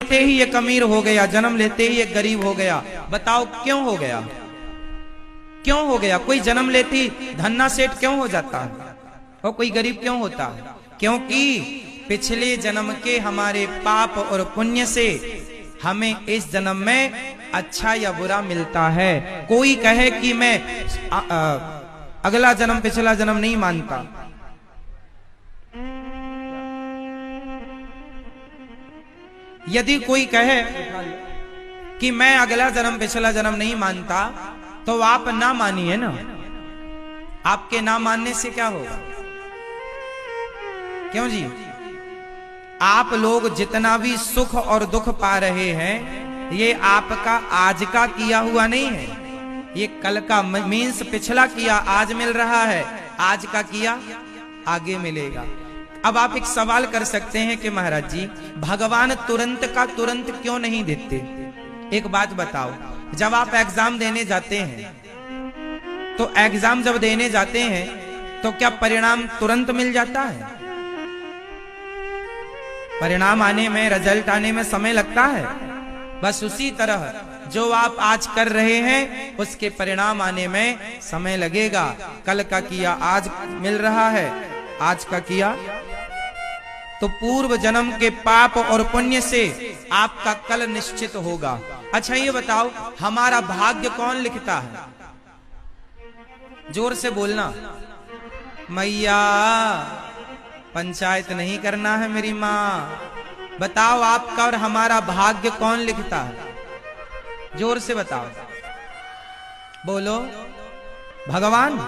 लेते ही एक अमीर हो गया, जन्म लेते ही एक गरीब हो गया। बताओ क्यों हो गया? क्यों हो गया? कोई जन्म लेते ही धन्ना सेठ क्यों हो जाता है और कोई गरीब क्यों होता है? क्योंकि पिछले जन्म के हमारे पाप और पुण्य से हमें इस जन्म में अच्छा या बुरा मिलता है। कोई कहे कि मैं अगला जन्म पिछला जन्म नहीं मानता, यदि कोई कहे कि मैं अगला जन्म पिछला जन्म नहीं मानता, तो आप ना मानिए ना। आपके ना मानने से क्या होगा? क्यों जी? आप लोग जितना भी सुख और दुख पा रहे हैं, ये आपका आज का किया हुआ नहीं है, ये कल का मीन्स पिछला किया आज मिल रहा है, आज का किया आगे मिलेगा। अब आप एक सवाल कर सकते हैं कि महाराज जी, भगवान तुरंत का तुरंत क्यों नहीं देते? एक बात बताओ, जब आप एग्जाम देने जाते हैं, तो एग्जाम जब देने जाते हैं तो क्या परिणाम तुरंत मिल जाता है? परिणाम आने में, रिजल्ट आने में समय लगता है। बस उसी तरह जो आप आज कर रहे हैं उसके परिणाम आने में समय लगेगा। कल का किया आज मिल रहा है, आज का किया तो पूर्व जन्म के पाप और पुण्य से आपका कल निश्चित होगा। अच्छा ये बताओ, हमारा भाग्य कौन लिखता है? जोर से बोलना। मैया पंचायत नहीं करना है मेरी माँ। बताओ आपका और हमारा भाग्य कौन लिखता है? जोर से बताओ, बोलो। भगवान।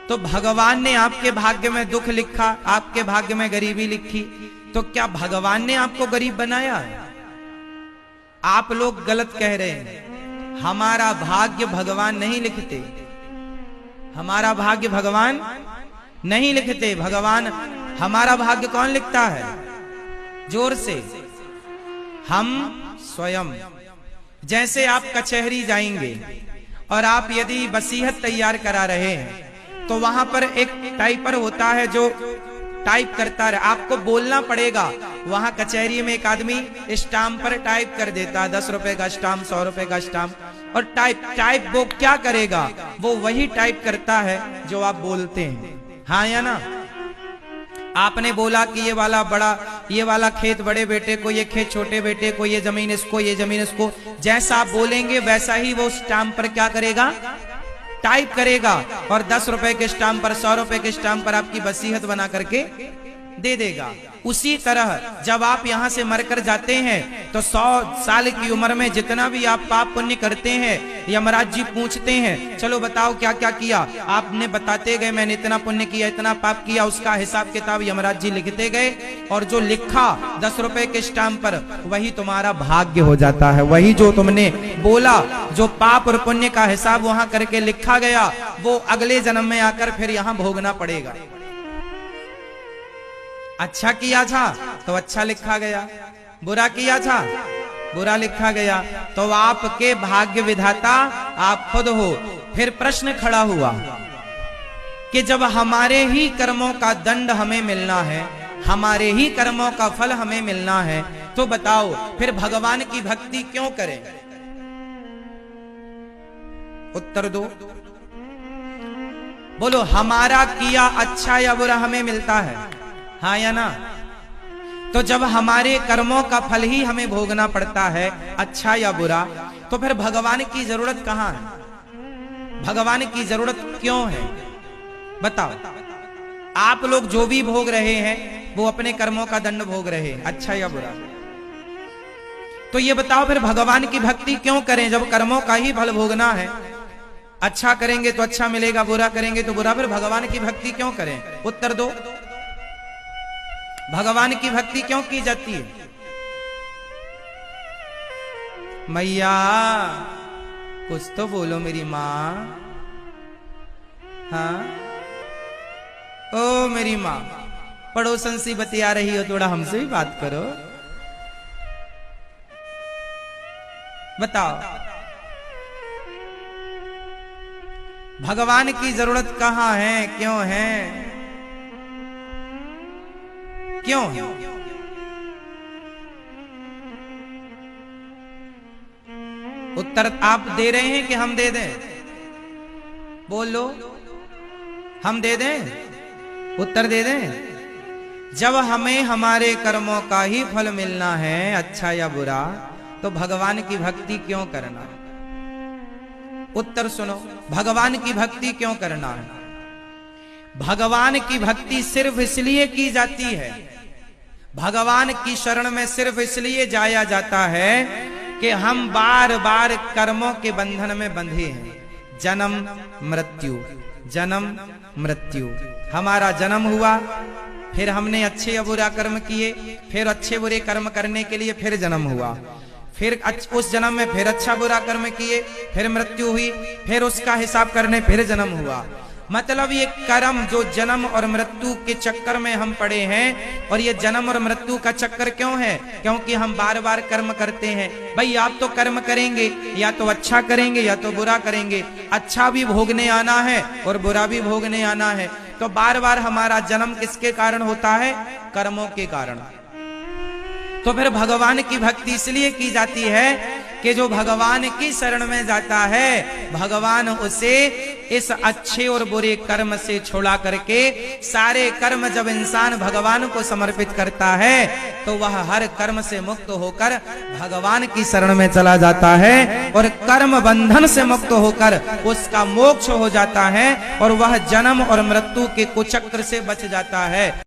तो भगवान ने आपके भाग्य में दुख लिखा, आपके भाग्य में गरीबी लिखी, तो क्या भगवान ने आपको गरीब बनाया? आप लोग गलत कह रहे हैं। हमारा भाग्य भगवान नहीं लिखते, हमारा भाग्य भगवान नहीं लिखते। भगवान, हमारा भाग्य कौन लिखता है? जोर से। हम स्वयं। जैसे आप कचहरी जाएंगे और आप यदि वसीयत तैयार करा रहे हैं, तो वहां पर एक टाइपर होता है जो टाइप करता रहे, आपको बोलना पड़ेगा। वहां कचहरी में एक आदमी स्टाम्प पर टाइप कर देता है, 10 रुपए का स्टाम्प, 100 रुपए का स्टाम्प, और टाइप वो क्या करेगा? वो वही टाइप करता है जो आप बोलते हैं, हाँ या ना? आपने बोला कि ये वाला खेत बड़े बेटे को, ये खेत छोटे बेटे को, ये जमीन इसको, ये जमीन इसको, जैसा आप बोलेंगे वैसा ही वो स्टाम्प पर क्या करेगा? टाइप करेगा, और 10 रुपए के स्टाम्प पर, 100 रुपए के स्टाम्प पर आपकी वसीयत बना करके दे देगा। उसी तरह जब आप यहाँ से मरकर जाते हैं तो 100 साल की उम्र में जितना भी आप पाप पुण्य करते हैं, यमराज जी पूछते हैं, चलो बताओ क्या क्या किया। आपने बताते गए, मैंने इतना पुण्य किया, इतना पाप किया, उसका हिसाब किताब यमराज जी लिखते गए, और जो लिखा 10 रुपए के स्टाम्प पर, वही तुम्हारा भाग्य हो जाता है। वही जो तुमने बोला, जो पाप और पुण्य का हिसाब वहां करके लिखा गया, वो अगले जन्म में आकर फिर यहाँ भोगना पड़ेगा। अच्छा किया था तो अच्छा लिखा गया, बुरा किया था बुरा लिखा गया। तो आपके भाग्य विधाता आप खुद हो। फिर प्रश्न खड़ा हुआ कि जब हमारे ही कर्मों का दंड हमें मिलना है, हमारे ही कर्मों का फल हमें मिलना है, तो बताओ फिर भगवान की भक्ति क्यों करें? उत्तर दो, बोलो। हमारा किया अच्छा या बुरा हमें मिलता है, हाँ या ना? तो जब हमारे कर्मों का फल ही हमें भोगना पड़ता है, अच्छा या बुरा, तो फिर भगवान की जरूरत कहां है? भगवान की जरूरत क्यों है? बताओ। आप लोग जो भी भोग रहे हैं वो अपने कर्मों का दंड भोग रहे हैं, अच्छा या बुरा। तो ये बताओ फिर भगवान की भक्ति क्यों करें जब कर्मों का ही फल भोगना है? अच्छा करेंगे तो अच्छा मिलेगा, बुरा करेंगे तो बुरा, फिर भगवान की भक्ति क्यों करें? उत्तर दो। भगवान की भक्ति क्यों की जाती है? मैया कुछ तो बोलो मेरी माँ। हाँ, ओ मेरी माँ, पड़ोसन सी बतिया रही हो, थोड़ा हमसे भी बात करो। बताओ भगवान की जरूरत कहां है, क्यों है, क्यों है? उत्तर आप दे रहे हैं कि हम दे दें? बोलो, हम दे दें? उत्तर दे दें? जब हमें हमारे कर्मों का ही फल मिलना है, अच्छा या बुरा, तो भगवान की भक्ति क्यों करना है? उत्तर सुनो, भगवान की भक्ति क्यों करना है? भगवान की भक्ति सिर्फ इसलिए की जाती है, भगवान की शरण में सिर्फ इसलिए जाया जाता है कि हम बार बार कर्मों के बंधन में बंधे हैं। जन्म मृत्यु, जन्म मृत्यु। हमारा जन्म हुआ, फिर हमने अच्छे या बुरा कर्म किए, फिर अच्छे बुरे कर्म करने के लिए फिर जन्म हुआ, फिर उस जन्म में फिर अच्छा बुरा कर्म किए, फिर मृत्यु हुई, फिर उसका हिसाब करने फिर जन्म हुआ। मतलब ये कर्म जो जन्म और मृत्यु के चक्कर में हम पड़े हैं, और ये जन्म और मृत्यु का चक्कर क्यों है? क्योंकि हम बार बार कर्म करते हैं। भाई आप तो कर्म करेंगे, या तो अच्छा करेंगे या तो बुरा करेंगे, अच्छा भी भोगने आना है और बुरा भी भोगने आना है। तो बार बार हमारा जन्म किसके कारण होता है? कर्मों के कारण। तो फिर भगवान की भक्ति इसलिए की जाती है कि जो भगवान की शरण में जाता है, भगवान उसे इस अच्छे और बुरे कर्म से छुड़ा करके, सारे कर्म जब इंसान भगवान को समर्पित करता है, तो वह हर कर्म से मुक्त होकर भगवान की शरण में चला जाता है, और कर्म बंधन से मुक्त होकर उसका मोक्ष हो जाता है, और वह जन्म और मृत्यु के कुचक्र से बच जाता है।